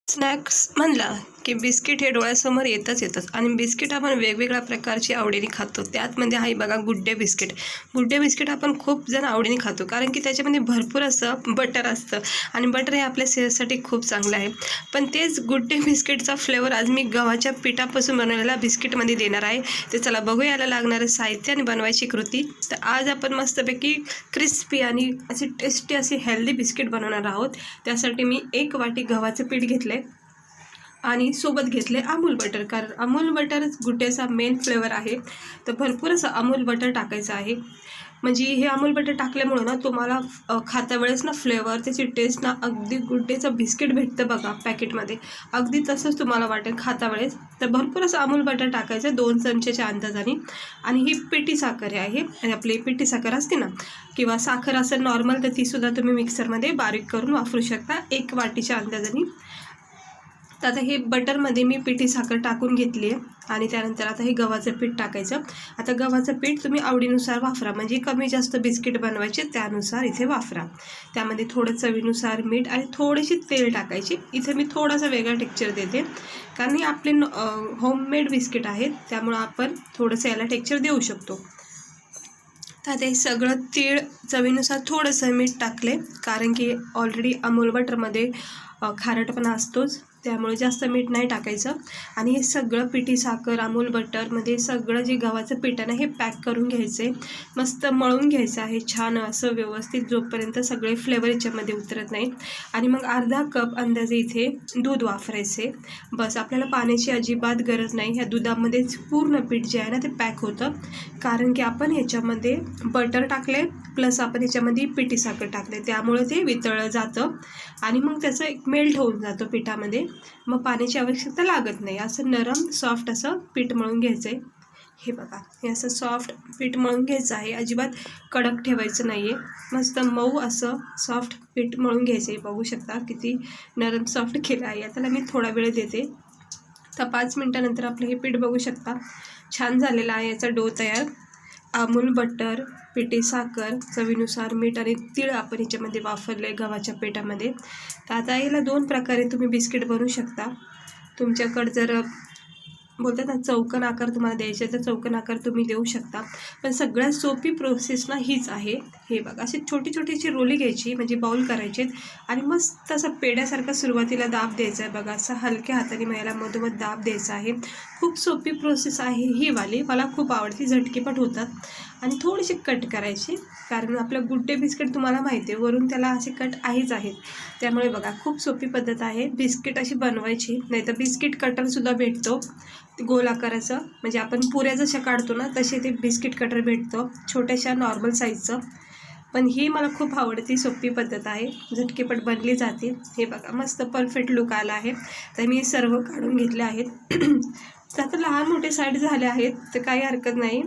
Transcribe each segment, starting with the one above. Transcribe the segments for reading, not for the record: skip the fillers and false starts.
Snacks म्हणला की biscuit हे डोळ्यासमोर येतच आणि बिस्किट आपण वेगवेगळ्या प्रकारची आवडीने खातो. त्यातमध्ये आहे बघा good day biscuit. Good day biscuit आपण खूप जण आवडीने खातो कारण की त्याच्यामध्ये भरपूर असं बटर असतं आणि बटर हे आपल्या सेहतसाठी खूप चांगलं आहे. पण तेच गुड डे बिस्किटचा फ्लेवर आज मी गव्हाच्या पिठापासून बनवलेल्या बिस्किटमध्ये देणार आहे. ते चला बघूया याला लागणारं साहित्य आणि बनवायची कृती. तर आज आपण मस्तपैकी क्रिस्पी आणि अशी टेस्टी अशी हेल्दी बिस्किट बनवणार आहोत. त्यासाठी मी 1 वाटी गव्हाचं पीठ घेतलं आणि सोबत घेतले अमूल बटर. कारण अमूल बटरच गुड्डेचा मेन फ्लेवर आहे. तर भरपूर असं अमूल बटर टाकायचं आहे. म्हणजे हे अमूल बटर टाकल्यामुळं ना तुम्हाला खाता वेळेस ना फ्लेवर त्याची टेस्ट ना अगदी गुड्डेचं बिस्किट भेटतं बघा पॅकेटमध्ये, अगदी तसंच तुम्हाला वाटेल खाता वेळेस. तर भरपूर असं अमूल बटर टाकायचं 2 चमचेच्या अंदाजाने. आणि ही पिठी साखर आहे. आणि आपली पिठी साखर असते ना किंवा साखर असेल नॉर्मल तर तीसुद्धा तुम्ही मिक्सरमध्ये बारीक करून वापरू शकता 1 वाटीच्या अंदाजाने. तर आता हे बटरमध्ये मी पिठी साखर टाकून घेतली आहे आणि त्यानंतर आता हे गव्हाचं पीठ टाकायचं. आता गव्हाचं पीठ तुम्ही आवडीनुसार वापरा, म्हणजे कमी जास्त बिस्किट बनवायचे त्यानुसार इथे वापरा. त्यामध्ये थोडं चवीनुसार मीठ आणि थोडीशी तेल टाकायची. इथे मी थोडासा वेगळा टेक्स्चर देते कारण हे आपले होममेड बिस्किट आहेत, त्यामुळं आपण थोडंसं याला टेक्स्चर देऊ शकतो. तर आता हे सगळं तीळ चवीनुसार थोडंसं मीठ टाकले कारण की ऑलरेडी अमूल बटरमध्ये खारटपणा असतोच, त्यामुळे जास्त मीठ नाही टाकायचं. आणि हे सगळं पिठी साखर अमूल बटरमध्ये सगळं जे गव्हाचं पीठ आहे ना हे पॅक करून घ्यायचं आहे. मस्त मळून घ्यायचं आहे छान असं व्यवस्थित जोपर्यंत सगळे फ्लेवर याच्यामध्ये उतरत नाही. आणि मग अर्धा कप अंदाजे इथे दूध वापरायचे. बस, आपल्याला पाण्याची अजिबात गरज नाही. ह्या दुधामध्येच पूर्ण पीठ जे आहे ना ते पॅक होतं कारण की आपण ह्याच्यामध्ये बटर टाकले प्लस आपण ह्याच्यामध्ये पिठी साखर टाकले, त्यामुळे ते वितळलं जातं आणि मग त्याचं एक मेल्ट होऊन जातं पिठामध्ये. मग पाण्याची आवश्यकता लागत नाही. असं नरम सॉफ्ट असं पीठ मळून घ्यायचं आहे. हे बघा, हे असं सॉफ्ट पीठ मळून घ्यायचं आहे, अजिबात कडक ठेवायचं नाही आहे. मस्त मऊ असं सॉफ्ट पीठ मळून घ्यायचं आहे. बघू शकता किती नरम सॉफ्ट केलं आहे. आता मी थोडा वेळ देते. तर 5 मिनटानंतर आपलं हे पीठ बघू शकता छान झालेलं आहे. याचा डो तयार. अमूल बटर, पिठी साखर, चवीनुसार मीठ आणि तीळ आपण ह्याच्यामध्ये वापरले गव्हाच्या पिठामध्ये. तर आता याला 2 प्रकारे तुम्ही बिस्किट बनवू शकता. तुमच्याकडं जर बोलतात ना चौकोन आकार तुम्हाला द्यायचे तर चौकोन आकार तुम्ही देऊ शकता. पण सगळ्यात सोपी प्रोसेस ना हीच आहे. हे बघा, अशी छोटी छोटीशी रोली घ्यायची, म्हणजे बाउल करायचे आणि मस्त असं पेड्यासारखं सुरुवातीला दाब द्यायचा आहे बघा. असं हलक्या हाताने मला मधोमध दाब द्यायचा आहे. खूप सोपी प्रोसेस आहे ही वाली, मला खूप आवडती, झटकीपट होतात. आणि थोडीशी कट करायची कारण आपलं गुड डे बिस्किट तुम्हाला माहिती आहे वरून त्याला असे कट आहेच आहेत. त्यामुळे बघा खूप सोपी पद्धत आहे बिस्किट अशी बनवायची. नाही तर बिस्किट कटरसुद्धा भेटतो गोल आकाराचं, म्हणजे आपण पुऱ्या जशा काढतो ना तसे ते बिस्किट कटर भेटतो छोट्याशा नॉर्मल साईजचं. पण ही मला खूप आवडती सोपी पद्धत आहे, झटकीपट बनली जाते. हे बघा मस्त परफेक्ट लुक आला आहे. तर मी सर्व काढून घेतले आहेत. तर आता लहान मोठे साईड झाले आहेत तर काही हरकत नाही.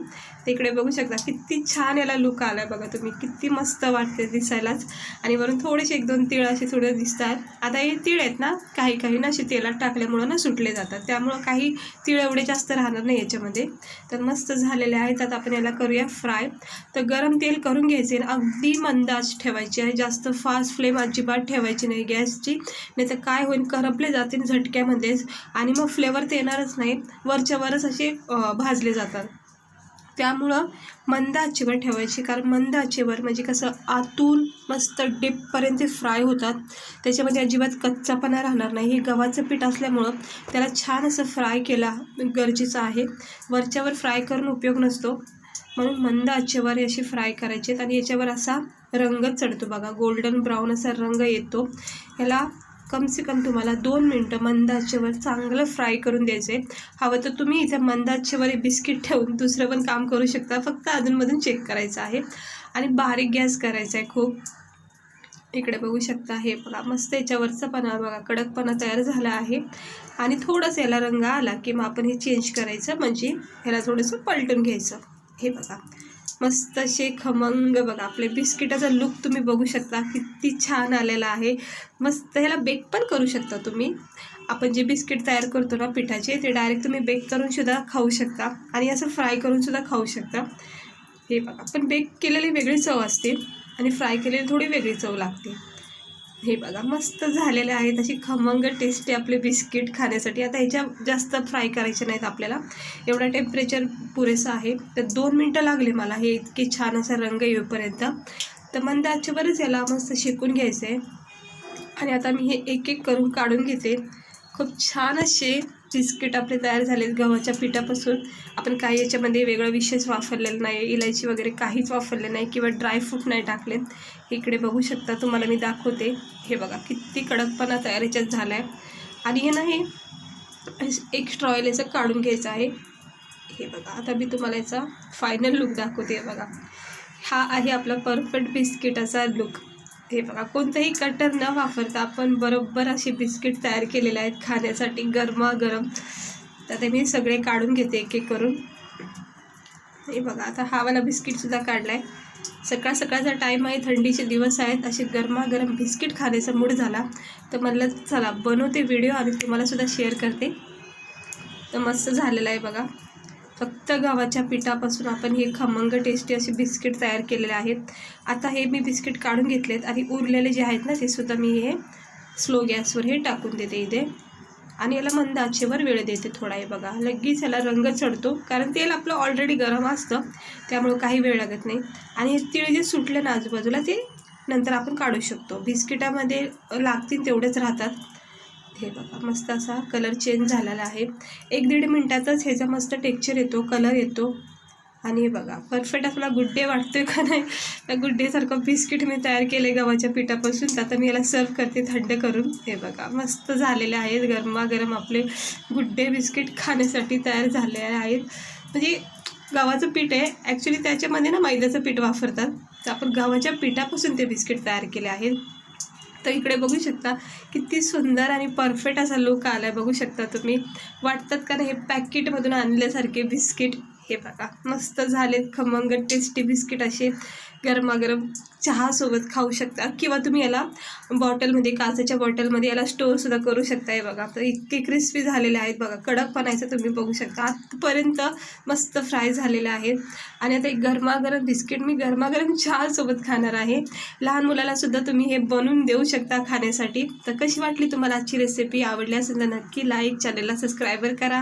तिकडे बघू शकता किती छान याला लुक आला आहे बघा तुम्ही, किती मस्त वाटते दिसायलाच. आणि वरून थोडेसे 1-2 तीळ असे थोडे दिसतात. आता हे तीळ आहेत ना काही ना असे तेलात टाकल्यामुळं ना सुटले जातात, त्यामुळं काही तीळ एवढे जास्त राहणार नाही याच्यामध्ये. तर मस्त झालेले आहेत. आता आपण याला करूया फ्राय. तर गरम तेल करून घ्यायचे, अगदी मंद आच ठेवायची आहे, जास्त फास्ट फ्लेम अजिबात ठेवायची नाही गॅसची, नाही तर काय होईल करपले जातील झटक्यामध्येच आणि मग फ्लेवर तर येणारच नाही, वरच्या वरच असे भाजले जातात. त्यामुळं मंद आचेवर ठेवायची, कारण मंद आचेवर म्हणजे कसं आतून मस्त डीपपर्यंत फ्राय होतात, त्याच्यामध्ये अजिबात कच्चापणा राहणार नाही. हे गव्हाचं पीठ असल्यामुळं त्याला छान असं फ्राय केला गरजेचं आहे. वरच्यावर फ्राय करून उपयोग नसतो, म्हणून मंद आचेवर अशी फ्राय करायचे. आणि याच्यावर असा रंग चढतो बघा, गोल्डन ब्राऊन असा रंग येतो. ह्याला कम से कम तुम्हाला 2 मिनटं मंद आचेवर चांगलं फ्राय करून द्यायचं आहे. हवं तर तुम्ही इथे मंद आचेवर बिस्किट ठेवून दुसरं पण काम करू शकता, फक्त अधूनमधून चेक करायचं आहे. आणि बारीक गॅस करायचा आहे खूप. इकडे बघू शकता हे बघा मस्त याच्यावरचा पणा बघा कडकपणा तयार झाला आहे. आणि थोडंसं याला रंग आला की मग आपण हे चेंज करायचं, म्हणजे ह्याला थोडंसं पलटून घ्यायचं. हे बघा मस्त असे खमंग बघा आपले बिस्किटाचा लुक तुम्ही बघू शकता किती छान आलेला आहे. मस्त ह्याला बेक पण करू शकता तुम्ही. आपण जे बिस्किट तयार करतो ना पिठाचे ते डायरेक्ट तुम्ही बेक करून सुद्धा खाऊ शकता आणि असं फ्राय करून सुद्धा खाऊ शकता. हे बघा पण बेक केलेली वेगळी चव असते आणि फ्राय केलेली थोडी वेगळी चव लागते. हे बघा मस्त झालेले आहेत, अशी खमंग टेस्टी आपले बिस्किट खाण्यासाठी. आता ह्याच्या जास्त फ्राय करायचे नाहीत आपल्याला, एवढा टेम्परेचर पुरेसं आहे. तर 2 मिनटं लागले मला हे इतके छान असा रंग येऊपर्यंत. तर मंद आचेवरच याला मस्त शेकून घ्यायचं आहे. आणि आता मी हे एक एक करून काढून घेते. खूप छान असे बिस्किट आपले तयार झालेत गव्हाच्या पिठापासून. आपण काही याच्यामध्ये वेगळं विशेष वापरलेलं नाही, इलायची वगैरे काहीच वापरले नाही किंवा ड्रायफ्रूट नाही टाकलेत. इकडे बघू शकता, तुम्हाला मी दाखवते. हे बघा किती कडकपणा तयार याच्यात झाला आहे. आणि हे ना हे एक्स्ट्रा ऑइल याचं काढून घ्यायचं आहे. हे बघा आता मी तुम्हाला याचा फायनल लुक दाखवते. बघा हा आहे आपला परफेक्ट बिस्किटाचा लुक. हे बघा कोणतंही कटर न वापरता आपण बरोबर असे बिस्किट तयार केलेले आहेत खाण्यासाठी गरमागरम. तर ते मी सगळे काढून घेते एक एक करून. हे बघा आता हा वाला बिस्किटसुद्धा काढला आहे. सकाळ सकाळचा टाईम आहे, थंडीचे दिवस आहेत, असे गरमागरम बिस्किट खाण्याचा मूड झाला. तर म्हणलं चला बनवते व्हिडिओ आणि तुम्हालासुद्धा शेअर करते. तर मस्त झालेलं आहे बघा. फक्त गव्हाच्या पिठापासून आपण हे खमंग टेस्टी असे बिस्किट तयार केलेले आहेत. आता हे मी बिस्किट काढून घेतलेत आणि उरलेले जे आहेत ना ते सुद्धा मी हे स्लो गॅसवर हे टाकून देते इथे. आणि याला मंद आचेवर वेळ देते थोडा. हे बघा लगेच याला रंग चढतो, कारण तेल आपलं ऑलरेडी गरम असतं, त्यामुळं काही वेळ लागत नाही. आणि हे तीळ जे सुटले ना आजूबाजूला ते नंतर आपण काढू शकतो. बिस्किटामध्ये लागतील तेवढेच राहतात. हे बघा मस्त असा कलर चेंज झालेला आहे. 1-1.5 मिनटातच ह्याचा मस्त टेक्स्चर येतो, कलर येतो. आणि हे बघा परफेक्ट आपला गुड डे वाटतोय का नाही. त्या गुड डेसारखं बिस्किट मी तयार केले गव्हाच्या पिठापासून. आता मी याला सर्व करते थंड करून. हे बघा मस्त झालेले आहेत, गरमागरम आपले गुड डे बिस्किट खाण्यासाठी तयार झालेले आहेत. म्हणजे गव्हाचं पीठ आहे ॲक्च्युली, त्याच्यामध्ये ना मैद्याचं पीठ वापरतात. तर आपण गव्हाच्या पिठापासून ते बिस्किट तयार केले आहेत. तर इकडे बघू शकता किती सुंदर आणि परफेक्ट असा लुक आला आहे. बघू शकता तुम्ही, वाटतात का नाही हे पॅकेटमधून आणल्यासारखे बिस्किट. हे बघा मस्त झालेत खमंग टेस्टी बिस्किट, असे गरमागरम चहासोबत खाऊ शकता किंवा तुम्ही याला बॉटलमध्ये, काचेच्या बॉटलमध्ये याला स्टोअरसुद्धा करू शकता. हे बघा तर इतके क्रिस्पी झालेले आहेत बघा, कडकपणाचं तुम्ही बघू शकता. आतपर्यंत मस्त फ्राय झालेले आहेत. आणि आता एक गरमागरम बिस्किट मी गरमागरम चहासोबत खाणार आहे. लहान मुलालासुद्धा तुम्ही हे बनवून देऊ शकता खाण्यासाठी. तर कशी वाटली तुम्हाला आजची रेसिपी? आवडली असेल तर नक्की लाईक, चॅनलला सबस्क्राईबर करा.